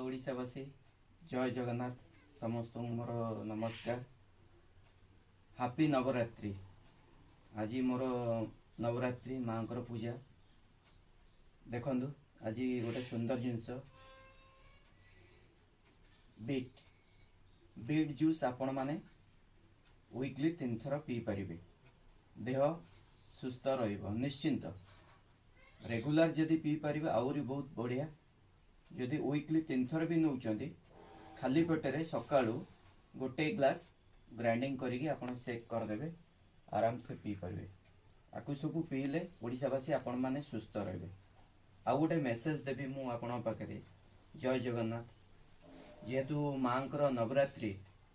ओडिशावासी जय जगन्नाथ समस्त मोर नमस्कार। हैप्पी नवरात्रि। आज मोर नवरात्रि माँ पूजा देखु। आज गोटे सुंदर जिनस बीट बीट जूस आपण माने वीकली 3 थर पी पारिबे। देह सुस्थ रहिबो निश्चिंत। रेगुलर जदि पी पारिबे आउरी बहुत बढ़िया। जदि वीकली 3 थर भी नौचंदी खाली पेटरे सकाळू गोटे ग्लास ग्राइंडिंग करिके आपण शेक कर देबे, आराम से पी पारिबे। आकु सब पीले ओडिशावासी आपण माने सुस्थ रहिबे। आ गोटे मेसेज देबी मु आपण पाखरे। जय जगन्नाथ। जेहेतु मांकर नवरात्रि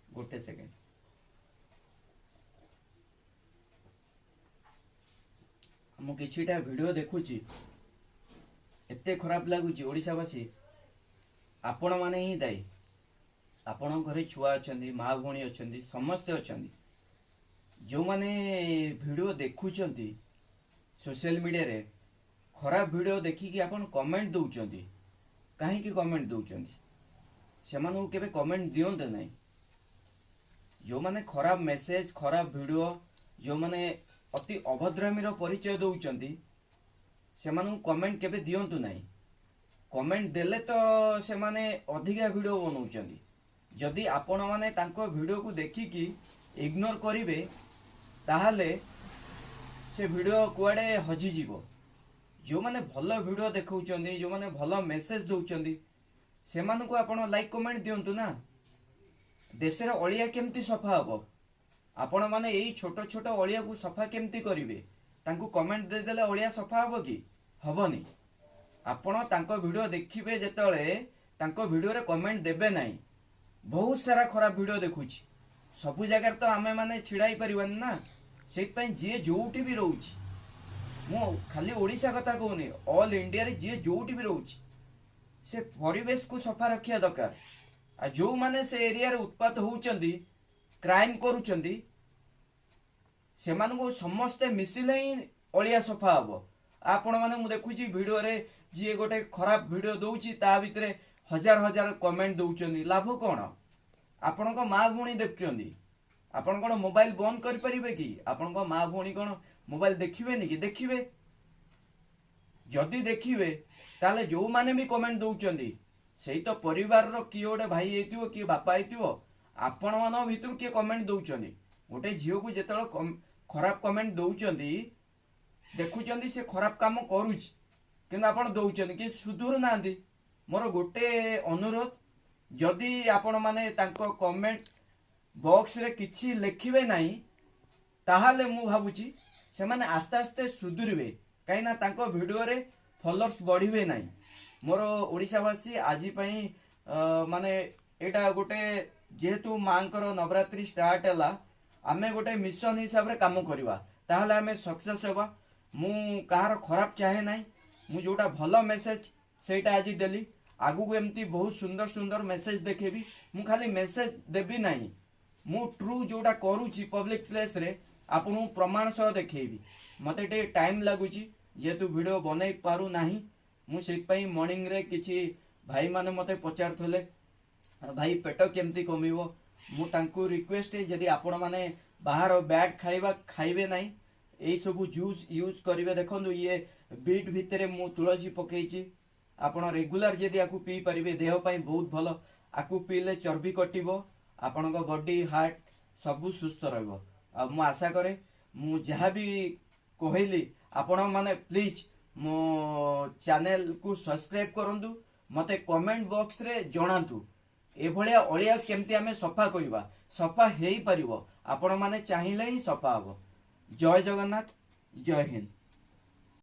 गोटे सेकेंड मु किछिटा वीडियो देखुची एते खराब लागुची। ओडिशावासी आपण माने ही दायी। आपण घरे छुआ अछंदी, माँ भौणी अछंदी, समस्ते अछंदी। जो माने वीडियो देखुचंती सोशल मीडिया रे खराब वीडियो देखी कि आपण कमेंट दउचंती। काहे कि कमेंट दउचंती सेमानु केबे कमेंट दियंते नै। जो माने खराब मेसेज खराब वीडियो जो माने अति अभद्रामीर परिचय दउचंती सेमानु कमेंट केबे दियंतु नै। कमेंट देले तो से माने अधिका वीडियो बनाउचंदी। जदि आपण माने तांको वीडियो को देखि कि इग्नोर करिवे ताहाले से वीडियो कुआडे हजी जीवो। जो माने भलो वीडियो देखौचंदी जो माने भलो मेसेज दउचंदी सेमानु को आपण लाइक कमेंट दियंतु ना। देशर अलिया केमती सफा हबो। आपण माने एई छोटो छोटो अलिया को सफा केमती करिवे। तांको कमेंट दे देले अलिया सफा हबो कि हबोनी। आपण तांको वीडियो देखिबे जेतले तांको वीडियो रे कमेंट देबे नाही। बहुत सारा खराब वीडियो देखुची। सबु जगह तो आमे माने छिड़ाई परिवान ना। सेत पई जे जोउटी भी रहउची मु खाली ओडिसा कथा कहूनी ऑल इंडिया रे जे जोउटी भी रहउची से परिवेश को सफा रखिया दरकार। आ जो माने से एरिया रे उत्पात होउचंदी क्राइम करूचंदी सेमान को समस्त मिसिले ही अलिया सफा हबो। आपण माने मु देखुची वीडियो रे जी गोटे खराब वीडियो दउची ता भितरे हजार हजार कमेंट दउचंदी। लाभ कोन? आपण को माँ भौणी देखुचंदी। आपण कोन मोबाइल बंद कर परिबे कि? आपण को माँ भौणी कोन मोबाइल देखिबे नि कि? देखिबे। जदि देखिबे ताले जो माने भी कमेंट दउचंदी सेही तो परिवार रो कि ओडे भाई हेतिवो कि बापा हेतिवो। आपण मानो भितर के कमेंट दउचंदी। गोटे झियो को जेतळ खराब कमेंट दउचंदी देखुचंदी से खराब काम करूची किंतु आपण दउचंदी कि सुधुर नांदी। मोर गोटे अनुरोध जदि आपण माने तांको कमेंट बॉक्स रे किछि लिखिबे नाही ताहाले मु भाबुची से माने आस्ते आस्ते सुधुरबे। काई ना तांको वीडियो रे फॉलोअर्स बढ़िबे नाही। मोर ओडिशावासी आजि पई माने एटा गोटे जेहेतु मांकर नवरात्रि स्टार्ट हला आमे गोटे मिशन हिसाब रे काम करबा ताहाले आमे सक्सेस होबा। मु कहार खराब चाहे नाही। मु जोटा भलो मेसेज सेटा आज देली। आगु को एमती बहुत सुंदर सुंदर मेसेज देखेबी। मु खाली मेसेज देबी नाही। मु ट्रू जोटा करूची पब्लिक प्लेस रे आपनु प्रमाण सह देखेबी। मते टे टाइम लागुची जेतु वीडियो बनै पारु नाही। मु सेत पई मॉर्निंग रे किछि भाई माने मते पचारथले भाई पेट केमती कमिवो। मु तांकु रिक्वेस्ट जदि आपण माने बाहर बैड खाइबा खाइबे नाही एई सबु जूस यूज करिवे। देखंदु ये बीट भितरे मु तुलसी पकेइची। आपण रेगुलर जदि आकु पी परिबे देह पई बहुत भलो। आकु पीले चर्बी कटिबो। आपण को बॉडी हार्ट सबु सुस्थ रहबो। आ मु आशा करे मु जहा भी कहली आपण माने प्लीज मो चैनल को सब्सक्राइब करंतु। मते कमेंट बॉक्स रे जणांतु ए भलिया अलिया केमती आमे सफा करबा। सफा हेई परिबो। आपण माने चाहिले ही सफा हबो। जय जगन्नाथ। जय हिंद।